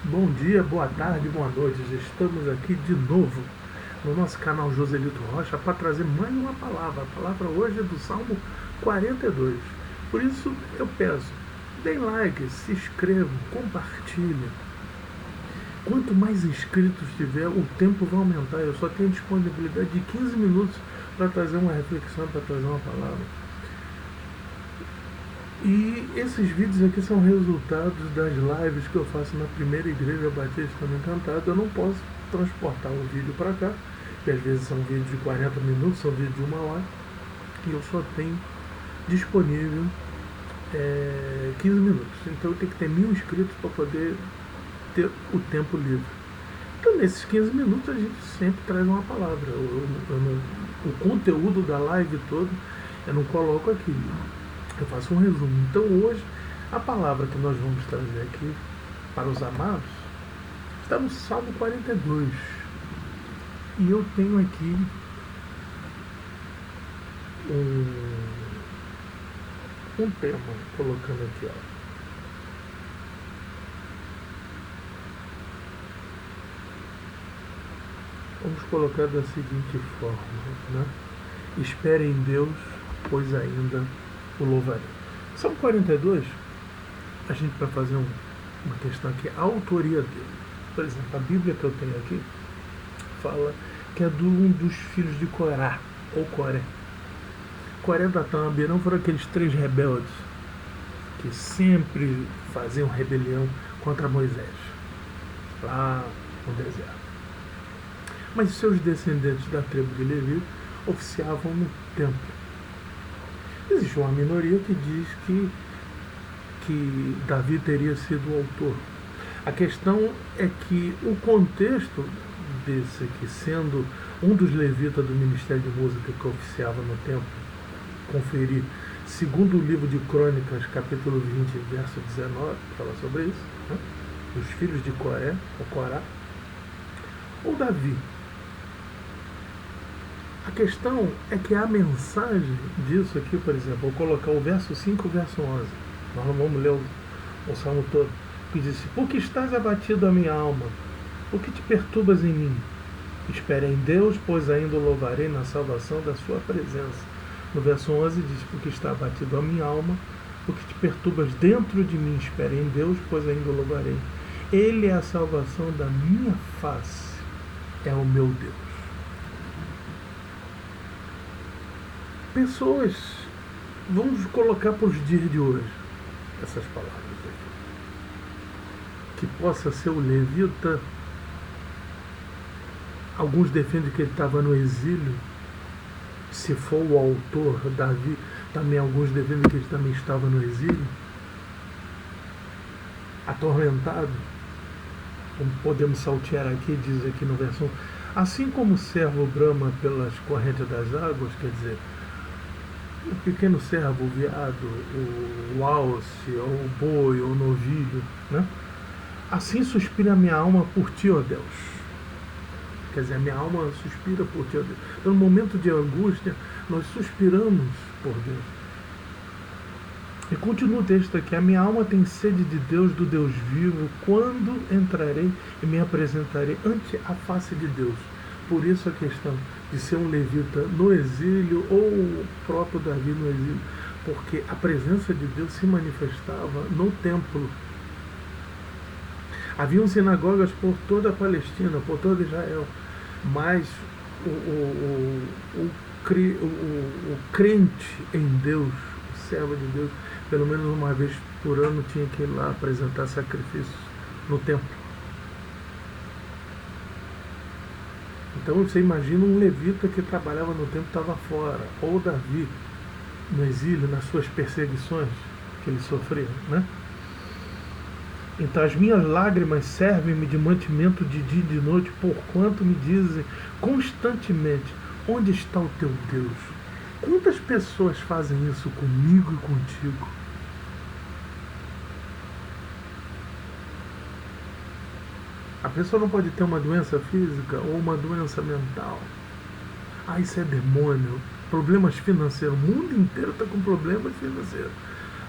Bom dia, boa tarde, boa noite. Já estamos aqui de novo no nosso canal Joselito Rocha para trazer mais uma palavra. A palavra hoje é do Salmo 42. Por isso eu peço, deem like, se inscrevam, compartilhem. Quanto mais inscritos tiver, o tempo vai aumentar. Eu só tenho disponibilidade de 15 minutos para trazer uma reflexão, para trazer uma palavra. E esses vídeos aqui são resultados das lives que eu faço na primeira igreja Batista no Encantado. Eu não posso transportar o vídeo para cá, porque às vezes são vídeos de 40 minutos, são vídeos de 1 hora, e eu só tenho disponível 15 minutos. Então eu tenho que ter 1000 inscritos para poder ter o tempo livre. Então nesses 15 minutos a gente sempre traz uma palavra. O conteúdo da live todo eu não coloco aqui. Eu faço um resumo. Então hoje, a palavra que nós vamos trazer aqui para os amados está no Salmo 42. E eu tenho aqui um tema, colocando aqui, ó. Vamos colocar da seguinte forma, né? Espere em Deus, pois ainda o louvarei. Salmo 42, a gente vai fazer uma questão aqui, a autoria dele. Por exemplo, a Bíblia que eu tenho aqui fala que é de um dos filhos de Corá, ou Coré. Coré, Datão e Abirão foram aqueles 3 rebeldes que sempre faziam rebelião contra Moisés, lá no deserto. Mas seus descendentes da tribo de Levi oficiavam no templo. Existe uma minoria que diz que Davi teria sido o autor. A questão é que o contexto desse aqui, sendo um dos levitas do Ministério de Música que oficiava no templo, conferir, segundo o livro de Crônicas, capítulo 20, verso 19, fala sobre isso, né? Os filhos de Coré, ou Corá, ou Davi. A questão é que a mensagem disso aqui, por exemplo, vou colocar o verso 5 e o verso 11. Nós não vamos ler o salmo todo. Que diz: por que estás abatido a minha alma? Por que te perturbas em mim? Espere em Deus, pois ainda o louvarei na salvação da sua presença. No verso 11 diz: por que está abatido a minha alma? Por que te perturbas dentro de mim? Espere em Deus, pois ainda o louvarei. Ele é a salvação da minha face. É o meu Deus. Pessoas, vamos colocar para os dias de hoje essas palavras aqui, que possa ser o levita. Alguns defendem que ele estava no exílio, se for o autor, Davi. Também alguns defendem que ele também estava no exílio, atormentado, como podemos saltear aqui, diz aqui no verso 1, assim como o servo brama pelas correntes das águas, quer dizer, o pequeno servo, o veado, o alce, ou o boi, ou o novilho, né? Assim suspira a minha alma por ti, ó Deus. Quer dizer, a minha alma suspira por ti, ó Deus. Então, no momento de angústia, nós suspiramos por Deus. E continua o texto aqui: a minha alma tem sede de Deus, do Deus vivo. Quando entrarei e me apresentarei ante a face de Deus? Por isso a questão de ser um levita no exílio, ou o próprio Davi no exílio, porque a presença de Deus se manifestava no templo. Haviam sinagogas por toda a Palestina, por todo Israel, mas o crente em Deus, o servo de Deus, pelo menos uma vez por ano tinha que ir lá apresentar sacrifícios no templo. Então você imagina um levita que trabalhava no templo, estava fora, ou Davi no exílio, nas suas perseguições que ele sofreu, né? Então as minhas lágrimas servem-me de mantimento de dia e de noite, porquanto me dizem constantemente: onde está o teu Deus? Quantas pessoas fazem isso comigo e contigo? A pessoa não pode ter uma doença física ou uma doença mental. Ah, isso é demônio. Problemas financeiros. O mundo inteiro está com problemas financeiros.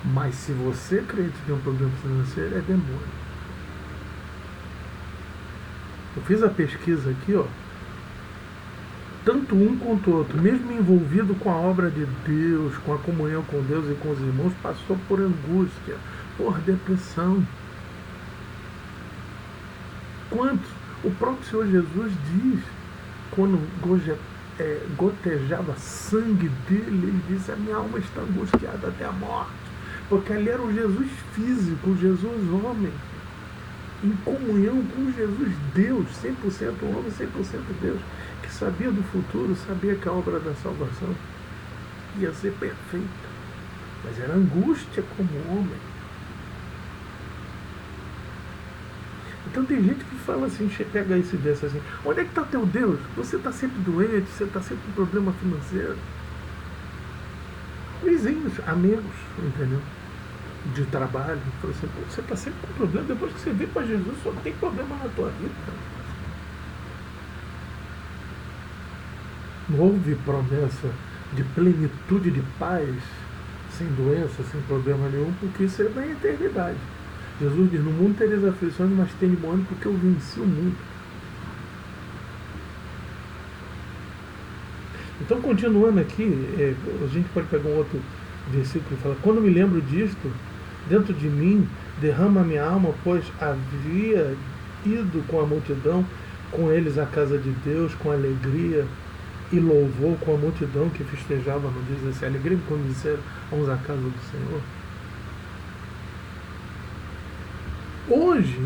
Mas se você acredita que tem um problema financeiro, é demônio. Eu fiz a pesquisa aqui, ó. Tanto um quanto o outro, mesmo envolvido com a obra de Deus, com a comunhão com Deus e com os irmãos, passou por angústia, por depressão. Quantos? O próprio Senhor Jesus diz, quando gotejava sangue dele, ele disse: a minha alma está angustiada até a morte. Porque ali era o Jesus físico, o Jesus homem, em comunhão com o Jesus Deus, 100% homem, 100% Deus, que sabia do futuro, sabia que a obra da salvação ia ser perfeita, mas era angústia como homem. Então tem gente que fala assim, pega esse verso assim: onde é que está teu Deus? Você está sempre doente, você está sempre com problema financeiro. Vizinhos, amigos, entendeu? De trabalho, falou assim: você está sempre com problema, depois que você veio para Jesus só tem problema na tua vida. Não houve promessa de plenitude de paz, sem doença, sem problema nenhum, porque isso é na eternidade. Jesus diz: no mundo tereis aflições, mas tem bom ânimo, porque eu venci o mundo. Então, continuando aqui, a gente pode pegar um outro versículo que fala: quando me lembro disto, dentro de mim derrama a minha alma, pois havia ido com a multidão, com eles à casa de Deus, com alegria e louvor, com a multidão que festejava no dia 16. Alegria quando disseram: vamos à casa do Senhor. Hoje,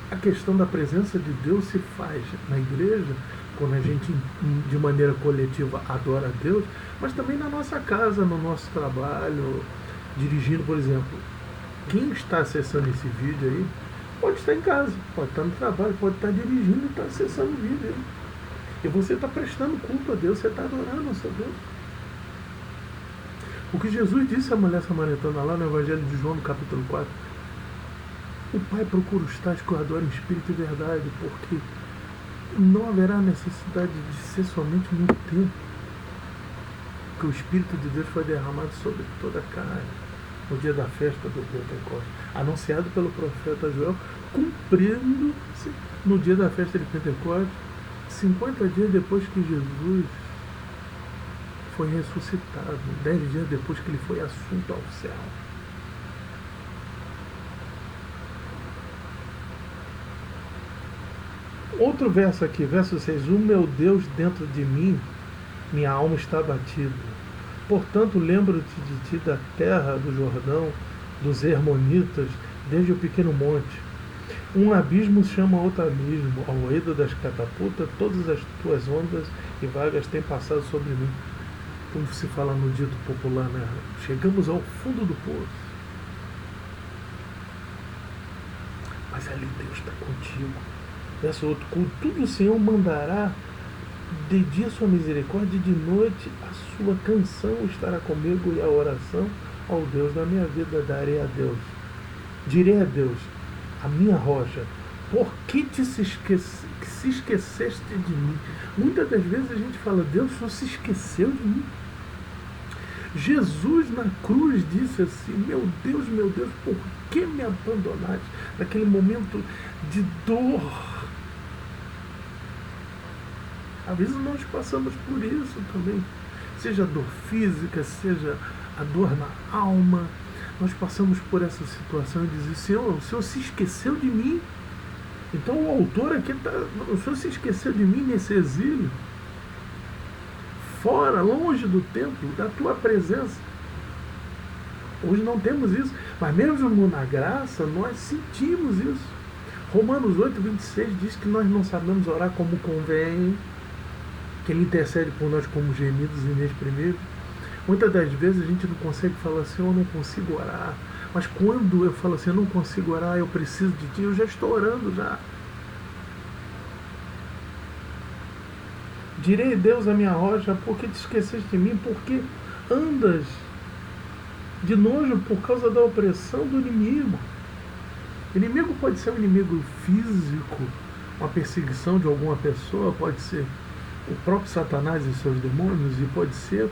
a questão da presença de Deus se faz na igreja, quando a gente, de maneira coletiva, adora a Deus, mas também na nossa casa, no nosso trabalho, dirigindo, por exemplo. Quem está acessando esse vídeo aí, pode estar em casa, pode estar no trabalho, pode estar dirigindo e estar acessando o vídeo aí. E você está prestando culto a Deus, você está adorando ao seu Deus. O que Jesus disse à mulher samaritana lá no Evangelho de João, no capítulo 4, o Pai procura os tais que o adoram em espírito e verdade, porque não haverá necessidade de ser somente no tempo que o Espírito de Deus foi derramado sobre toda a carne, no dia da festa do Pentecostes, anunciado pelo profeta Joel, cumprindo-se no dia da festa de Pentecostes, 50 dias depois que Jesus foi ressuscitado, 10 dias depois que ele foi assunto ao céu. Outro verso aqui, verso 6: o meu Deus dentro de mim, minha alma está abatida. Portanto, lembro-te de ti da terra do Jordão, dos Hermonitas, desde o pequeno monte. Um abismo chama outro abismo, ao ruído das catapultas, todas as tuas ondas e vagas têm passado sobre mim. Como se fala no dito popular, né? Chegamos ao fundo do poço. Mas ali Deus está contigo. Verso outro: contudo o Senhor mandará de dia a sua misericórdia, e de noite a sua canção estará comigo, e a oração ao Deus da minha vida darei a Deus. Direi a Deus, a minha rocha, por que se esqueceste de mim? Muitas das vezes a gente fala: Deus só se esqueceu de mim. Jesus na cruz disse assim: meu Deus, por que me abandonaste? Naquele momento de dor. Às vezes nós passamos por isso também, seja a dor física, seja a dor na alma. Nós passamos por essa situação e dizemos: Senhor, o Senhor se esqueceu de mim. Então o autor aqui está: o Senhor se esqueceu de mim nesse exílio, fora, longe do templo, da tua presença. Hoje não temos isso, mas mesmo na graça nós sentimos isso. Romanos 8:26 diz que nós não sabemos orar como convém, que Ele intercede por nós como gemidos inexprimíveis. Muitas das vezes a gente não consegue falar assim: eu não consigo orar. Mas quando eu falo assim: eu não consigo orar, eu preciso de Ti, eu já estou orando já. Direi: Deus, a minha rocha, por que te esqueceste de mim? Porque andas de nojo por causa da opressão do inimigo. O inimigo pode ser um inimigo físico, uma perseguição de alguma pessoa, pode ser o próprio Satanás e seus demônios, e pode ser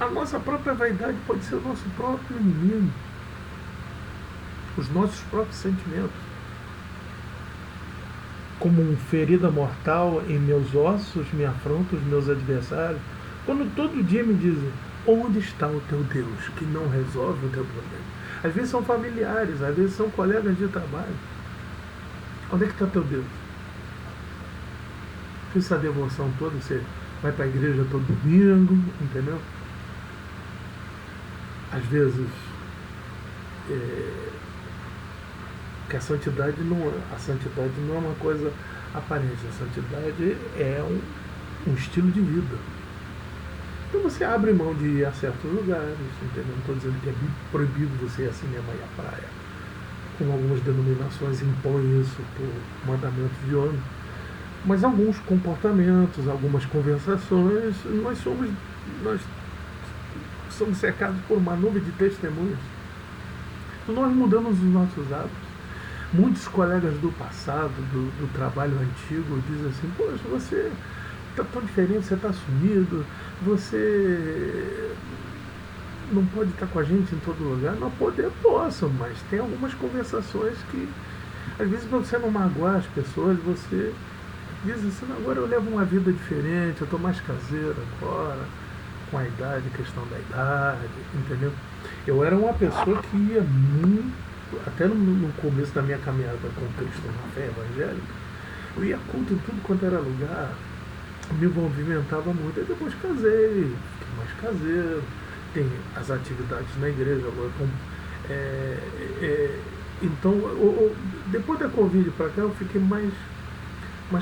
a nossa própria vaidade, pode ser o nosso próprio inimigo, os nossos próprios sentimentos. como uma ferida mortal em meus ossos, me afronta os meus adversários. Quando todo dia me dizem, onde está o teu Deus, que não resolve o teu problema? Às vezes são familiares, às vezes são colegas de trabalho. Onde é que está teu Deus? Fiz essa devoção toda, você vai para a igreja todo domingo, entendeu? Às vezes, que a santidade não é uma coisa aparente, a santidade é um estilo de vida. Então você abre mão de ir a certos lugares, entendeu? Não estou dizendo que é proibido você ir a cinema e à praia. Como algumas denominações impõem isso por mandamento de homem. Mas alguns comportamentos, algumas conversações, nós somos cercados por uma nuvem de testemunhas. Nós mudamos os nossos hábitos. Muitos colegas do passado, do trabalho antigo, dizem assim, poxa, você está tão diferente, você está sumido, você não pode estar com a gente em todo lugar. Não poder, posso, mas tem algumas conversações que, às vezes, para você não magoar as pessoas, você diz assim, agora eu levo uma vida diferente, eu estou mais caseiro agora, com a idade, questão da idade, entendeu? Eu era uma pessoa que ia muito, até no começo da minha caminhada com Cristo na fé evangélica, eu ia culto em tudo quanto era lugar, me movimentava muito. Aí depois casei, fiquei mais caseiro, tem as atividades na igreja agora. Então, depois da Covid para cá, eu fiquei mais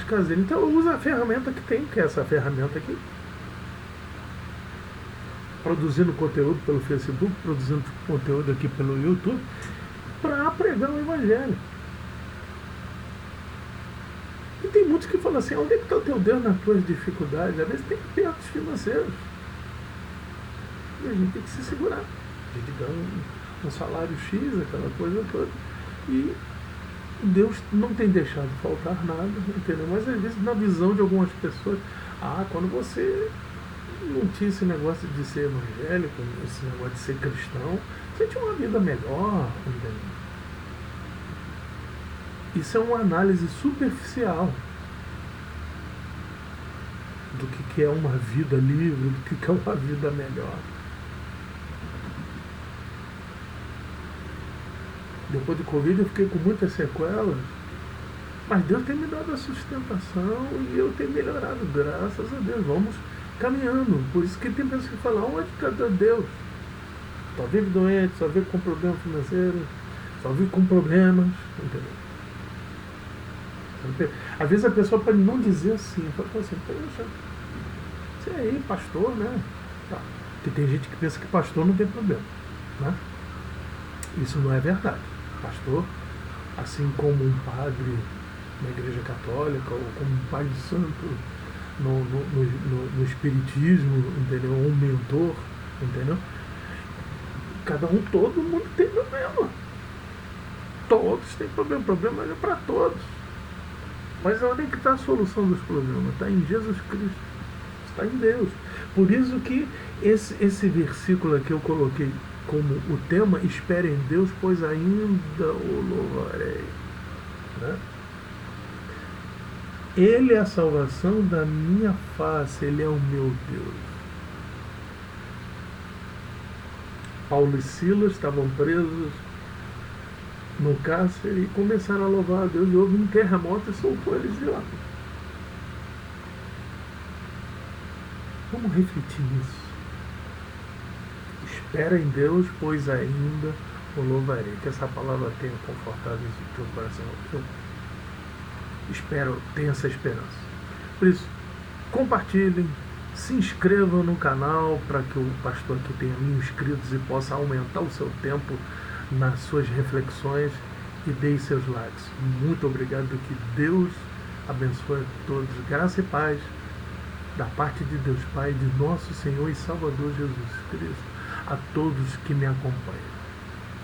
caseiro. Então eu uso a ferramenta que tem, que é essa ferramenta aqui. Produzindo conteúdo pelo Facebook, produzindo conteúdo aqui pelo YouTube, para pregar o Evangelho. E tem muitos que falam assim, onde é que está o teu Deus nas tuas dificuldades? Às vezes tem apertos financeiros. E a gente tem que se segurar. A gente ganha um salário X, aquela coisa toda. E Deus não tem deixado faltar nada, entendeu? Mas às vezes na visão de algumas pessoas, quando você não tinha esse negócio de ser evangélico, esse negócio de ser cristão, você tinha uma vida melhor, entendeu? Isso é uma análise superficial do que é uma vida livre, do que é uma vida melhor. Depois do Covid eu fiquei com muitas sequelas, mas Deus tem me dado a sustentação e eu tenho melhorado, graças a Deus. Vamos caminhando. Por isso que tem pessoas que falam, onde está Deus? Só vive doente, só vive com problema financeiro, só vive com problemas, entendeu? Às vezes a pessoa pode não dizer assim, pode falar assim, poxa, você é aí, pastor, né? Tá. Porque tem gente que pensa que pastor não tem problema, né? Isso não é verdade. Pastor, assim como um padre na igreja católica, ou como um pai de santo no espiritismo, entendeu? Ou um mentor, entendeu? Todo mundo tem problema. Todos têm problema. Problema é para todos. Mas onde é que está a solução dos problemas? Está em Jesus Cristo. Está em Deus. Por isso que esse versículo aqui eu coloquei como o tema, espere em Deus, pois ainda o louvarei. Né? Ele é a salvação da minha face, Ele é o meu Deus. Paulo e Silas estavam presos no cárcere e começaram a louvar a Deus, e houve um terremoto e soltou eles de lá. Vamos refletir nisso. Espera em Deus, pois ainda o louvarei. Que essa palavra tenha confortado o teu coração. Eu espero, tenha essa esperança. Por isso, compartilhem, se inscrevam no canal para que o pastor aqui tenha 1000 inscritos e possa aumentar o seu tempo nas suas reflexões, e deem seus likes. Muito obrigado, que Deus abençoe a todos. Graça e paz da parte de Deus Pai, de nosso Senhor e Salvador Jesus Cristo, a todos que me acompanham.